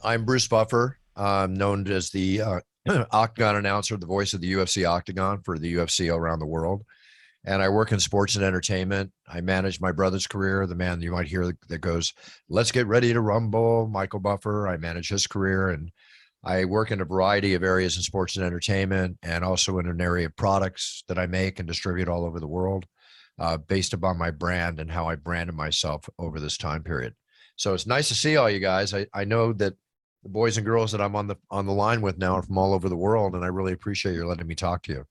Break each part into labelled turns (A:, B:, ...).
A: I'm Bruce Buffer, known as the Octagon announcer, the voice of the UFC Octagon for the UFC around the world. And I work in sports and entertainment. I manage my brother's career, the man you might hear that goes, "Let's get ready to rumble," Michael Buffer. I manage his career, and I work in a variety of areas in sports and entertainment, and also in an area of products that I make and distribute all over the world, based upon my brand and how I branded myself over this time period. So it's nice to see all you guys. I know that the boys and girls that I'm on the line with now are from all over the world, and I really appreciate you letting me talk to you.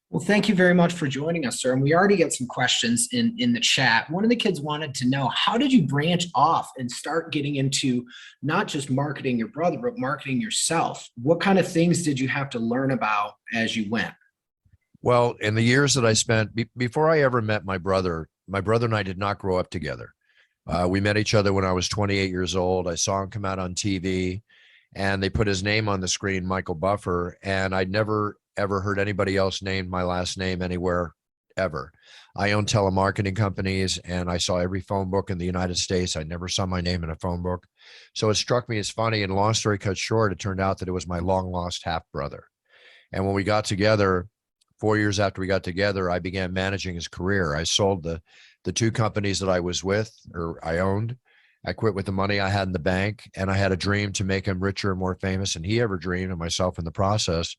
B: Well, thank you very much for joining us, sir. And we already get some questions in the chat. One of the kids wanted to know, how did you branch off and start getting into not just marketing your brother, but marketing yourself? What kind of things did you have to learn about as you went?
A: Well, in the years that I spent, before I ever met my brother and I did not grow up together. We met each other when I was 28 years old. I saw him come out on TV, and they put his name on the screen, Michael Buffer, and I'd never ever heard anybody else name my last name anywhere ever. I own telemarketing companies, and I saw every phone book in the United States. I never saw my name in a phone book. So it struck me as funny, and long story cut short, it turned out that it was my long lost half brother. And when we got together, 4 years after we got together, I began managing his career. I sold the two companies that I was with, or I owned. I quit with the money I had in the bank, and I had a dream to make him richer and more famous than he ever dreamed, and myself in the process.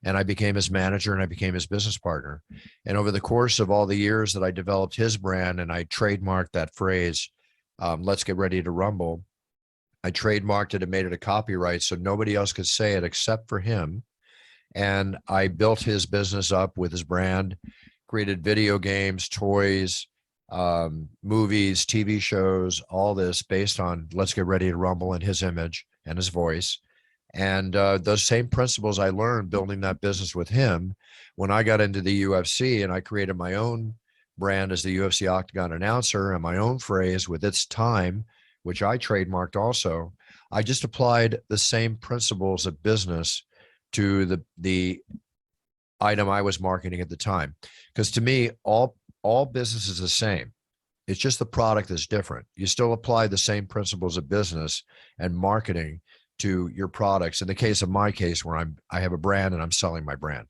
A: And I became his manager, and I became his business partner. And over the course of all the years that I developed his brand, and I trademarked that phrase, "Let's get ready to rumble." I trademarked it and made it a copyright so nobody else could say it except for him. And I built his business up with his brand, created video games, toys, movies, TV shows, all this based on "Let's Get Ready to Rumble" and his image and his voice. And those same principles I learned building that business with him when I got into the UFC, and I created my own brand as the UFC Octagon announcer and my own phrase with "It's time," which I trademarked also. I just applied the same principles of business to the item I was marketing at the time. Because to me, all business is the same. It's just the product that's different. You still apply the same principles of business and marketing to your products. In the case of my case, where I have a brand and I'm selling my brand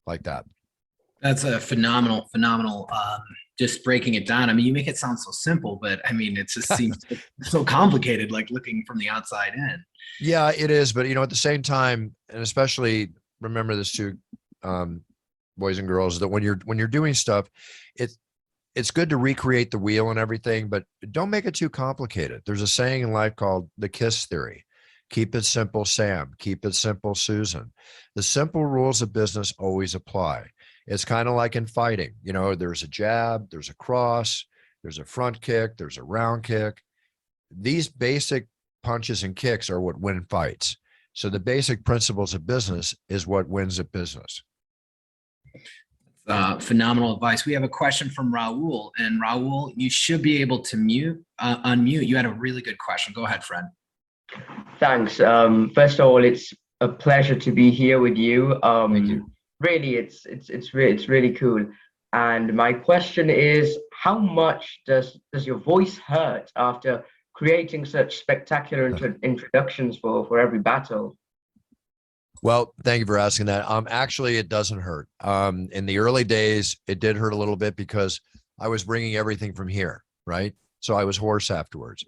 A: like that.
B: That's a phenomenal, just breaking it down. I mean, you make it sound so simple, but I mean, it just seems so complicated, like looking from the outside in.
A: Yeah, it is. But, at the same time, and especially remember this too, boys and girls, that when you're doing stuff, it's good to recreate the wheel and everything, but don't make it too complicated. There's a saying in life called the KISS theory. Keep it simple, Sam. Keep it simple, Susan. The simple rules of business always apply. It's kind of like in fighting. There's a jab, there's a cross, there's a front kick, there's a round kick. These basic punches and kicks are what win fights. So the basic principles of business is what wins a business.
B: Phenomenal advice. We have a question from Raul, and Raul, you should be able to unmute. You had a really good question. Go ahead, friend.
C: Thanks. First of all, it's a pleasure to be here with you.
A: Thank you.
C: Really, it's really cool. And my question is, how much does your voice hurt after creating such spectacular introductions for every battle?
A: Well, thank you for asking that. Actually, it doesn't hurt. In the early days, it did hurt a little bit because I was bringing everything from here, right? So I was hoarse afterwards.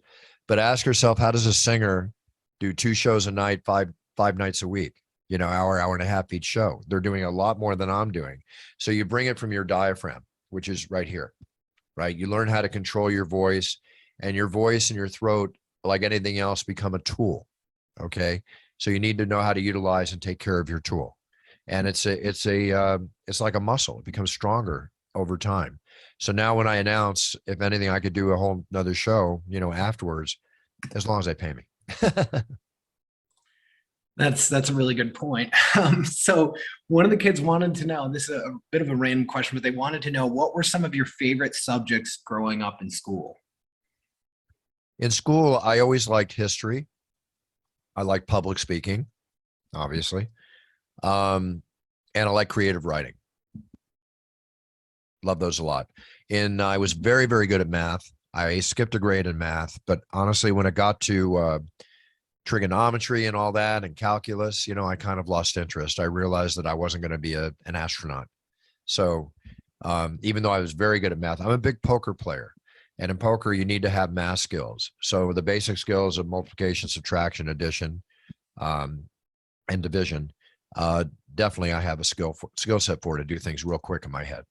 A: But ask yourself, how does a singer do 2 shows a night, five nights a week? hour and a half each show. They're doing a lot more than I'm doing. So you bring it from your diaphragm, which is right here, right? You learn how to control your voice, and your voice and your throat, like anything else, become a tool. Okay. So you need to know how to utilize and take care of your tool. And it's like a muscle. It becomes stronger over time. So now when I announce, if anything, I could do a whole nother show, afterwards, as long as they pay me.
B: That's a really good point. So one of the kids wanted to know, this is a bit of a random question, but they wanted to know, what were some of your favorite subjects growing up in school?
A: In school, I always liked history. I like public speaking, obviously. And I like creative writing. Love those a lot. I was very, very good at math. I skipped a grade in math, but honestly, when it got to trigonometry and all that and calculus, I kind of lost interest. I realized that I wasn't going to be an astronaut. So even though I was very good at math, I'm a big poker player. And in poker, you need to have math skills. So the basic skills of multiplication, subtraction, addition, and division, definitely I have a skill set for to do things real quick in my head.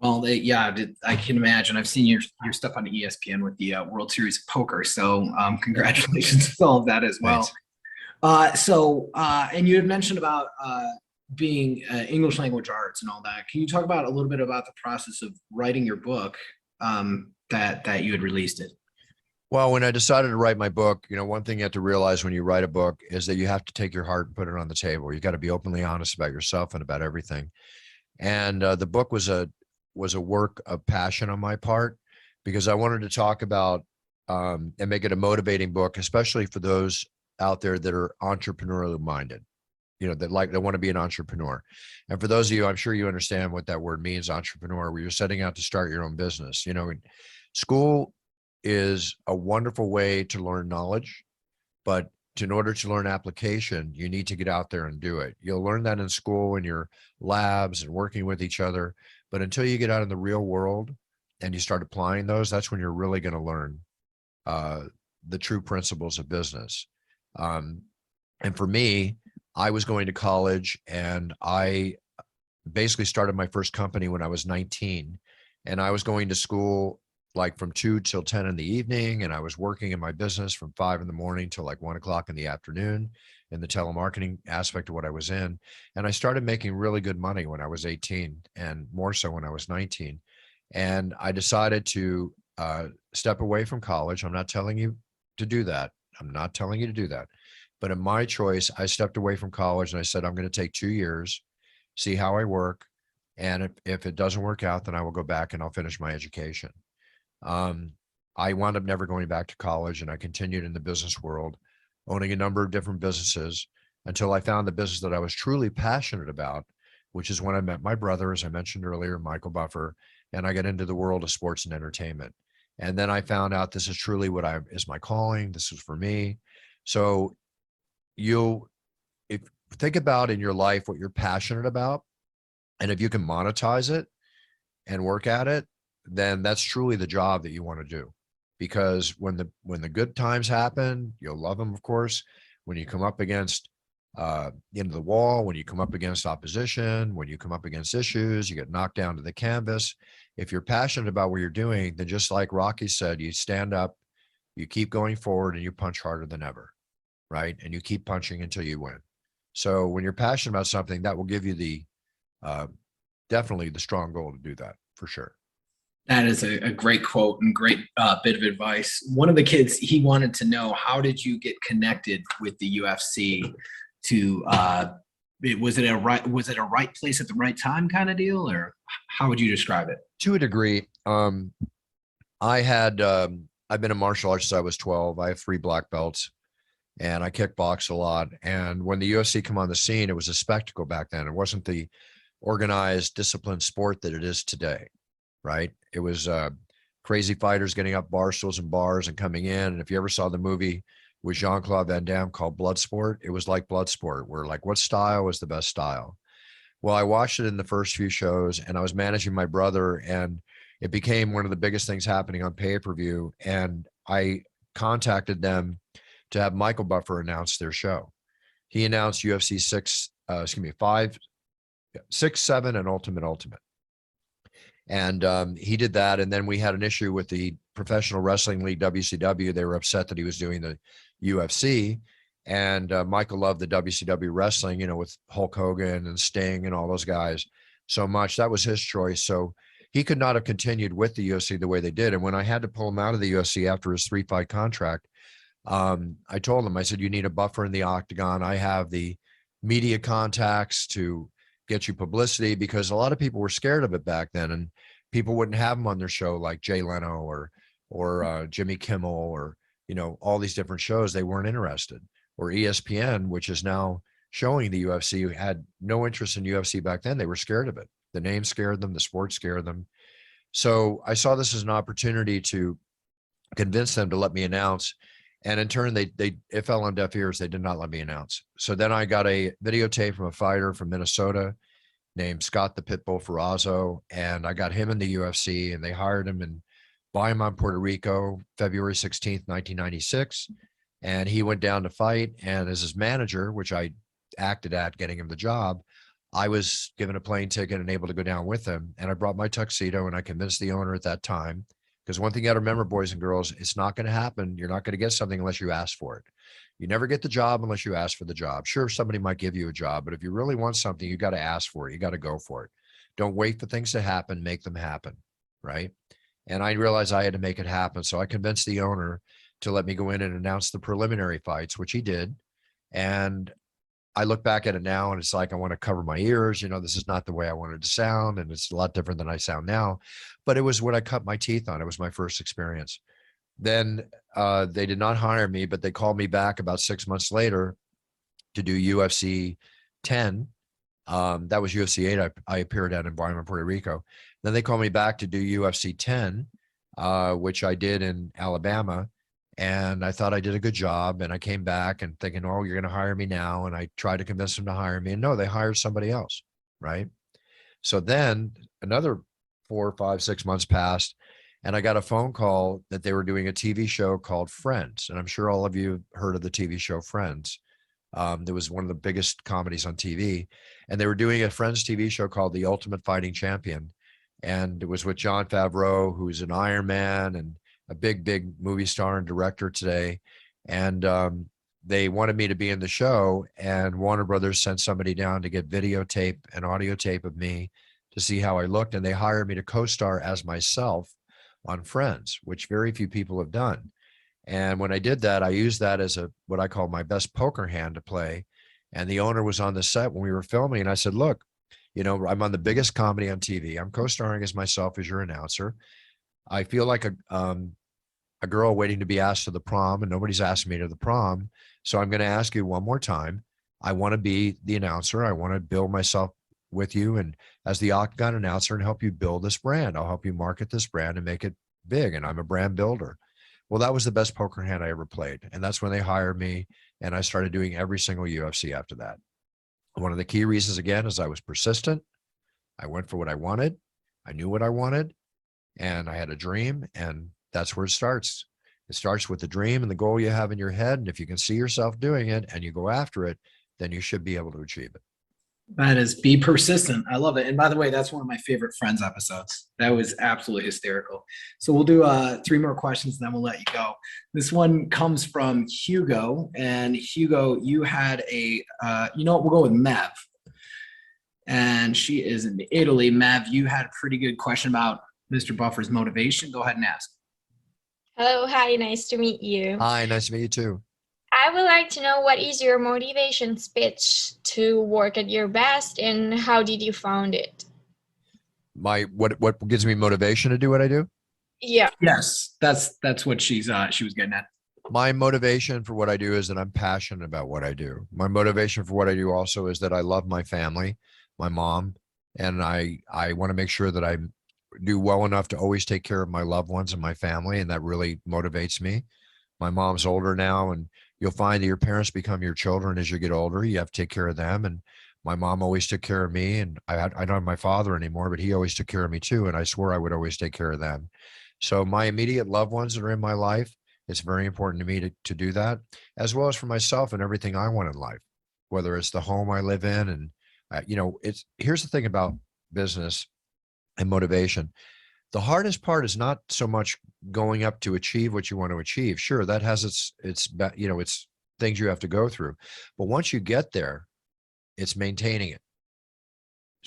B: Well, I can imagine. I've seen your stuff on ESPN with the World Series of Poker. So congratulations with all of that as well. And you had mentioned about being English language arts and all that. Can you talk about a little bit about the process of writing your book that you had released it?
A: Well, when I decided to write my book, one thing you have to realize when you write a book is that you have to take your heart and put it on the table. You got to be openly honest about yourself and about everything. And the book was a work of passion on my part, because I wanted to talk about and make it a motivating book, especially for those out there that are entrepreneurially minded, that want to be an entrepreneur. And for those of you, I'm sure you understand what that word means, entrepreneur, where you're setting out to start your own business. School is a wonderful way to learn knowledge, but in order to learn application, you need to get out there and do it. You'll learn that in school in your labs and working with each other. But until you get out in the real world and you start applying those, that's when you're really going to learn the true principles of business. And for me, I was going to college, and I basically started my first company when I was 19. And I was going to school like from 2 till 10 in the evening. And I was working in my business from 5 in the morning till like 1 o'clock in the afternoon in the telemarketing aspect of what I was in. And I started making really good money when I was 18, and more so when I was 19. And I decided to step away from college. I'm not telling you to do that. I'm not telling you to do that. But in my choice, I stepped away from college and I said, I'm going to take 2 years, see how I work. And if it doesn't work out, then I will go back and I'll finish my education. I wound up never going back to college, and I continued in the business world, owning a number of different businesses until I found the business that I was truly passionate about, which is when I met my brother, as I mentioned earlier, Michael Buffer, and I got into the world of sports and entertainment. And then I found out this is truly what is my calling. This is for me. So if think about in your life what you're passionate about, and if you can monetize it and work at it, then that's truly the job that you want to do. Because when the good times happen, you'll love them, of course. When you come up against into the wall, when you come up against opposition, when you come up against issues, you get knocked down to the canvas. If you're passionate about what you're doing, then just like Rocky said, you stand up, you keep going forward, and you punch harder than ever, right? And you keep punching until you win. So when you're passionate about something, that will give you the definitely the strong goal to do that, for sure.
B: That is a great quote and great bit of advice. One of the kids, he wanted to know, how did you get connected with the UFC? Was it a right place at the right time kind of deal, or how would you describe it?
A: To a degree, I've been a martial artist since I was 12. I have 3 black belts, and I kickbox a lot. And when the UFC came on the scene, it was a spectacle back then. It wasn't the organized, disciplined sport that it is today, right? It was crazy fighters getting up bar stools and bars and coming in. And if you ever saw the movie with Jean-Claude Van Damme called Bloodsport, it was like Bloodsport, where like, what style was the best style? Well, I watched it in the first few shows, and I was managing my brother, and it became one of the biggest things happening on pay-per-view. And I contacted them to have Michael Buffer announce their show. He announced UFC 5, 6, 7, and Ultimate. And he did that. And then we had an issue with the Professional Wrestling League, WCW. They were upset that he was doing the UFC. And Michael loved the WCW wrestling, you know, with Hulk Hogan and Sting and all those guys so much. That was his choice. So he could not have continued with the UFC the way they did. And when I had to pull him out of the UFC after his 3-fight contract, I told him, I said, you need a buffer in the Octagon. I have the media contacts to get you publicity, because a lot of people were scared of it back then, and people wouldn't have them on their show, like Jay Leno or Jimmy Kimmel, or, you know, all these different shows. They weren't interested. Or ESPN, which is now showing the UFC, had no interest in UFC back then. They were scared of it. The name scared them. The sport scared them. So I saw this as an opportunity to convince them to let me announce. And in turn, it fell on deaf ears. They did not let me announce. So then I got a videotape from a fighter from Minnesota named Scott the Pitbull Ferrazzo, and I got him in the UFC, and they hired him in Bayamon, Puerto Rico, February 16th, 1996. And he went down to fight. And as his manager, which I acted at getting him the job, I was given a plane ticket and able to go down with him. And I brought my tuxedo, and I convinced the owner at that time, because one thing you got to remember, boys and girls, it's not going to happen. You're not going to get something unless you ask for it. You never get the job unless you ask for the job. Sure, somebody might give you a job, but if you really want something, you got to ask for it. You got to go for it. Don't wait for things to happen. Make them happen, right? And I realized I had to make it happen. So I convinced the owner to let me go in and announce the preliminary fights, which he did. And I look back at it now, and it's like, I want to cover my ears. You know, this is not the way I wanted to sound, and it's a lot different than I sound now. But it was what I cut my teeth on. It was my first experience. Then they did not hire me, but they called me back about 6 months later to do UFC 10. That was UFC 8 I appeared at in Bayamon, Puerto Rico. Then they called me back to do UFC 10, which I did in Alabama. And I thought I did a good job. And I came back and thinking, oh, you're going to hire me now. And I tried to convince them to hire me. And no, they hired somebody else, right? So then another 4, 5, 6 months passed, and I got a phone call that they were doing a TV show called Friends. And I'm sure all of you have heard of the TV show Friends. There was one of the biggest comedies on TV. And they were doing a Friends TV show called The Ultimate Fighting Champion. And it was with Jon Favreau, who's an Iron Man and a big movie star and director today. And they wanted me to be in the show, and Warner Brothers sent somebody down to get videotape and audio tape of me to see how I looked. And they hired me to co-star as myself on Friends, which very few people have done. And when I did that, I used that as what I call my best poker hand to play. And the owner was on the set when we were filming. And I said, look, you know, I'm on the biggest comedy on TV. I'm co-starring as myself as your announcer. I feel like a girl waiting to be asked to the prom, and nobody's asked me to the prom. So I'm going to ask you one more time. I want to be the announcer. I want to build myself with you and as the Octagon announcer and help you build this brand. I'll help you market this brand and make it big. And I'm a brand builder. Well, that was the best poker hand I ever played. And that's when they hired me. And I started doing every single UFC after that. One of the key reasons, again, is I was persistent. I went for what I wanted. I knew what I wanted, and I had a dream, and that's where it starts. It starts with the dream and the goal you have in your head. And if you can see yourself doing it and you go after it, then you should be able to achieve it.
B: That is, be persistent. I love it. And by the way, that's one of my favorite Friends episodes. That was absolutely hysterical. So we'll do 3 more questions and then we'll let you go. This one comes from Hugo. And Hugo, you had you know what, we'll go with Mev. And she is in Italy. Mev, you had a pretty good question about Mr. Buffer's motivation. Go ahead and ask.
D: Hello, hi, nice to meet you.
A: Hi, nice to meet you too.
D: I would like to know, what is your motivation speech to work at your best, and how did you found it?
A: What gives me motivation to do what I do?
D: Yeah.
B: Yes, that's what she was getting at.
A: My motivation for what I do is that I'm passionate about what I do. My motivation for what I do also is that I love my family, my mom, and I want to make sure that I do well enough to always take care of my loved ones and my family, and that really motivates me. My mom's older now, and you'll find that your parents become your children as you get older. You have to take care of them, and my mom always took care of me, and I don't have my father anymore, but he always took care of me too, and I swore I would always take care of them. So my immediate loved ones that are in my life, it's very important to me to do that, as well as for myself and everything I want in life. whether it's the home I live in. And, here's the thing about business and motivation. The hardest part is not so much going up to achieve what you want to achieve. Sure, that has it's things you have to go through. But once you get there, it's maintaining it.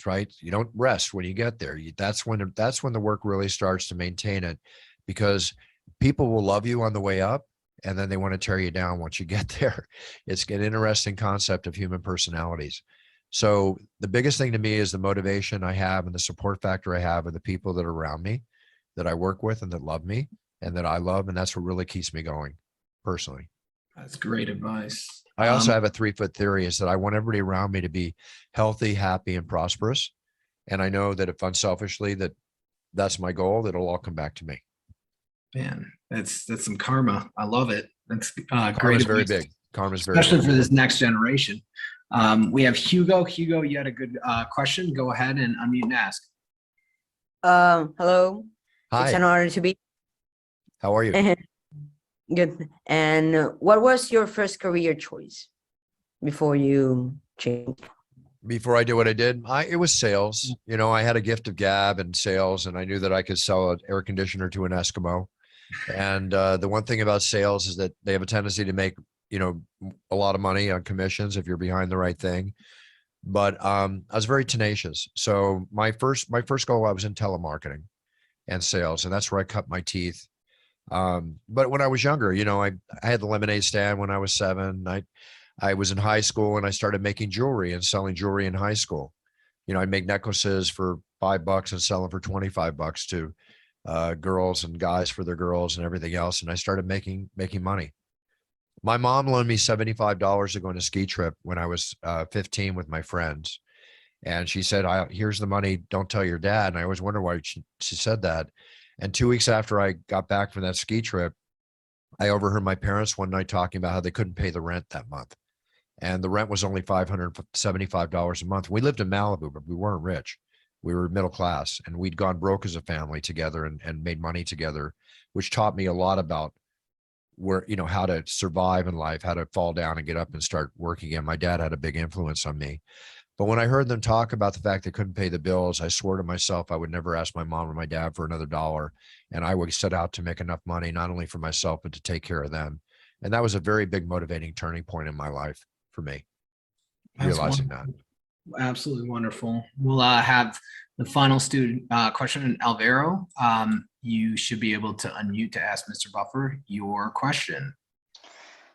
A: Right? You don't rest when you get there. That's when the work really starts to maintain it, because people will love you on the way up, and then they want to tear you down once you get there. It's an interesting concept of human personalities. So the biggest thing to me is the motivation I have and the support factor I have of the people that are around me, that I work with and that love me and that I love. And that's what really keeps me going personally.
B: That's great advice.
A: I also have a 3-foot theory, is that I want everybody around me to be healthy, happy, and prosperous. And I know that if unselfishly that's my goal, that it'll all come back to me.
B: Man, that's some karma. I love it. That's great.
A: Karma's very big. Karma's very
B: Especially
A: big.
B: for this next generation. We have Hugo. Hugo, you had a good question. Go ahead and unmute and ask.
E: Hello.
A: Hi.
E: It's an honor to be.
A: How are you?
E: Good. And what was your first career choice before you changed?
A: Before I did what I did, it was sales. I had a gift of gab and sales, and I knew that I could sell an air conditioner to an Eskimo. And the one thing about sales is that they have a tendency to make, a lot of money on commissions if you're behind the right thing. But I was very tenacious. So my first goal, I was in telemarketing and sales, and that's where I cut my teeth. But when I was younger, I had the lemonade stand when I was 7. I was in high school and I started making jewelry and selling jewelry in high school. I'd make necklaces for $5 and sell them for $25 to girls and guys for their girls and everything else. And I started making money. My mom loaned me $75 to go on a ski trip when I was 15 with my friends. And she said, here's the money. Don't tell your dad. And I always wonder why she said that. And 2 weeks after I got back from that ski trip, I overheard my parents one night talking about how they couldn't pay the rent that month. And the rent was only $575 a month. We lived in Malibu, but we weren't rich. We were middle class, and we'd gone broke as a family together and made money together, which taught me a lot about how to survive in life, how to fall down and get up and start working again. My dad had a big influence on me. But when I heard them talk about the fact they couldn't pay the bills, I swore to myself I would never ask my mom or my dad for another dollar. And I would set out to make enough money, not only for myself, but to take care of them. And that was a very big motivating turning point in my life for me, realizing that.
B: Absolutely wonderful. We'll have the final student question. Alvaro, you should be able to unmute to ask Mr. Buffer your question.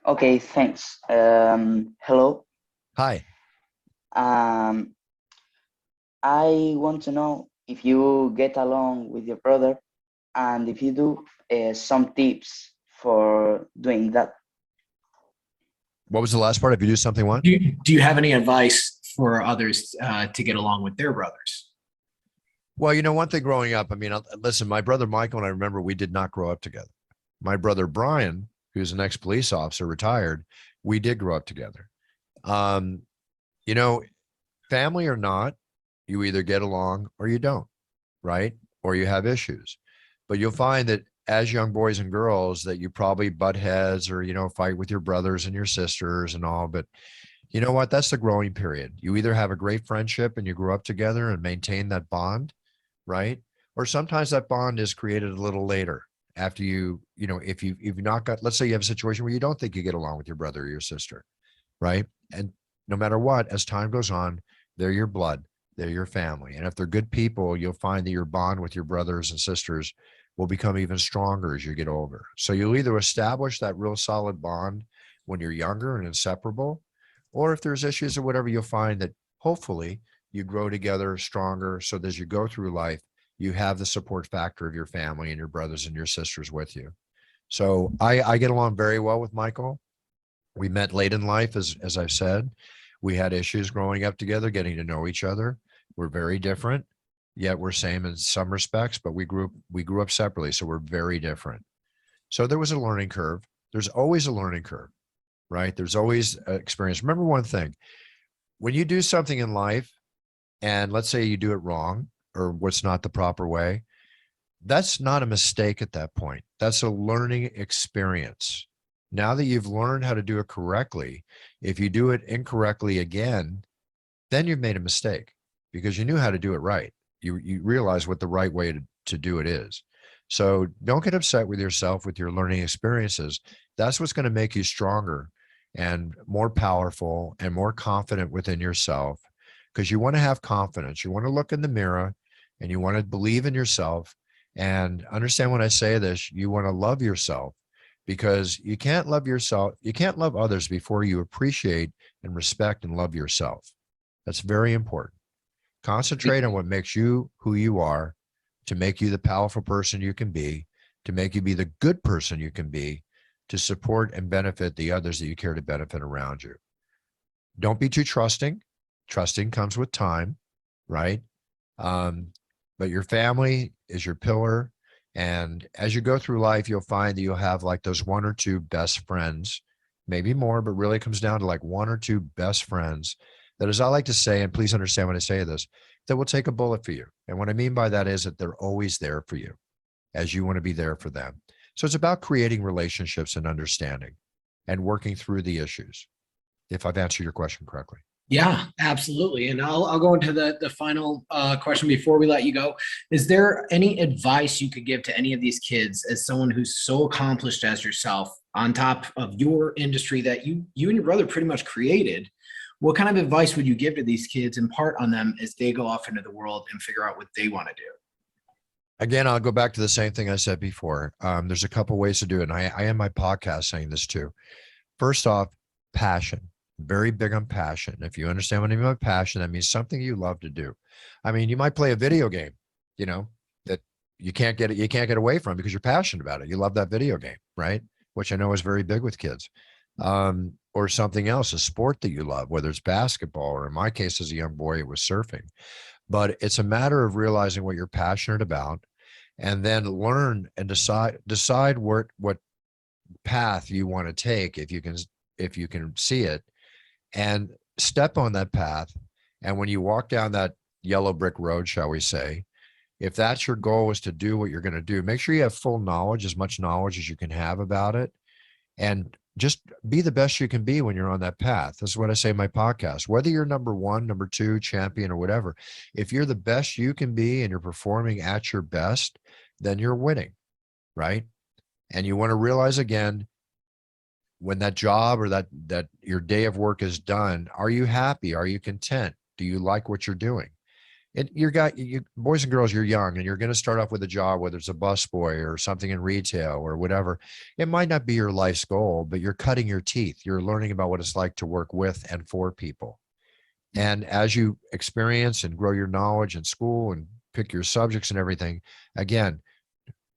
F: Okay, thanks. Hello.
A: Hi.
F: I want to know if you get along with your brother, and if you do, some tips for doing that.
A: What was the last part? If you do something, what?
B: Do you have any advice for others to get along with their brothers?
A: Well, one thing growing up, listen, my brother Michael and I, remember, we did not grow up together. My brother Brian, who's an ex-police officer, retired, we did grow up together. Family or not, you either get along or you don't, right? Or you have issues. But you'll find that as young boys and girls that you probably butt heads or, fight with your brothers and your sisters and all. But you know what? That's the growing period. You either have a great friendship and you grew up together and maintain that bond, right? Or sometimes that bond is created a little later after if you've not got, let's say you have a situation where you don't think you get along with your brother or your sister, right? And no matter what, as time goes on, they're your blood, they're your family. And if they're good people, you'll find that your bond with your brothers and sisters will become even stronger as you get older. So you'll either establish that real solid bond when you're younger and inseparable, or if there's issues or whatever, you'll find that hopefully you grow together stronger, so that as you go through life, you have the support factor of your family and your brothers and your sisters with you. So I get along very well with Michael. We met late in life, as I've said. We had issues growing up together, getting to know each other. We're very different, yet we're same in some respects, but we grew up separately, so we're very different. So there was a learning curve. There's always a learning curve, right? There's always experience. Remember one thing, when you do something in life, and let's say you do it wrong or what's not the proper way, that's not a mistake at that point. That's a learning experience. Now that you've learned how to do it correctly, if you do it incorrectly again, then you've made a mistake because you knew how to do it right. You realize what the right way to do it is. So don't get upset with yourself with your learning experiences. That's what's going to make you stronger and more powerful and more confident within yourself, because you want to have confidence. You want to look in the mirror and you want to believe in yourself, and understand when I say this, you want to love yourself, because you can't love yourself. You can't love others before you appreciate and respect and love yourself. That's very important. Concentrate on what makes you who you are, to make you the powerful person you can be, to make you be the good person you can be, to support and benefit the others that you care to benefit around you. Don't be too trusting. Trusting comes with time, right? But your family is your pillar. And as you go through life, you'll find that you'll have like those one or two best friends, maybe more, but really it comes down to like one or two best friends that, as I like to say, and please understand when I say this, that will take a bullet for you. And what I mean by that is that they're always there for you as you want to be there for them. So it's about creating relationships and understanding and working through the issues, if I've answered your question correctly.
B: Yeah, absolutely. And I'll go into the final question before we let you go. Is there any advice you could give to any of these kids as someone who's so accomplished as yourself, on top of your industry that you and your brother pretty much created? What kind of advice would you give to these kids, impart on them as they go off into the world and figure out what they want to do?
A: Again, I'll go back to the same thing I said before. There's a couple ways to do it. And I am my podcast saying this too. First off, passion. Very big on passion. If you understand what I mean by passion, that means something you love to do. I mean, you might play a video game, that you can't get away from because you're passionate about it. You love that video game, right? Which I know is very big with kids. Or something else, a sport that you love, whether it's basketball, or in my case, as a young boy, it was surfing. But it's a matter of realizing what you're passionate about, and then learn and decide what path you want to take, if you can see it, and step on that path. And when you walk down that yellow brick road, shall we say, if that's your goal, is to do what you're going to do, make sure you have full knowledge, as much knowledge as you can have about it, and just be the best you can be when you're on that path. This is what I say in my podcast. Whether you're number one, number two, champion, or whatever, if you're the best you can be and you're performing at your best, then you're winning, right? And you want to realize again, when that job or that your day of work is done, are you happy? Are you content? Do you like what you're doing? And you boys and girls, you're young, and you're going to start off with a job, whether it's a busboy or something in retail or whatever. It might not be your life's goal, but you're cutting your teeth. You're learning about what it's like to work with and for people. And as you experience and grow your knowledge in school and pick your subjects and everything, again,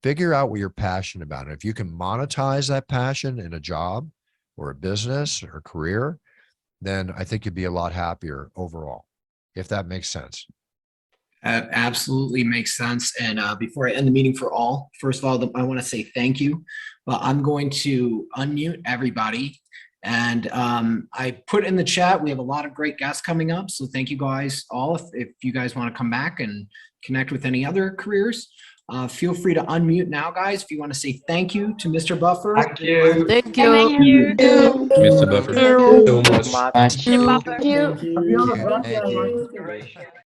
A: figure out what you're passionate about. And if you can monetize that passion in a job or a business or career, then I think you'd be a lot happier overall, if that makes sense.
B: Absolutely makes sense. And before I end the meeting for all, first of all, I want to say thank you. But I'm going to unmute everybody. And I put in the chat, we have a lot of great guests coming up. So thank you guys all. If you guys want to come back and connect with any other careers, feel free to unmute now, guys. If you want to say thank you to Mr. Buffer.
C: Thank you.
E: Thank you.
G: Mr. Buffer, so much.
D: Mr. Buffer.
B: Thank you.
A: Thank you.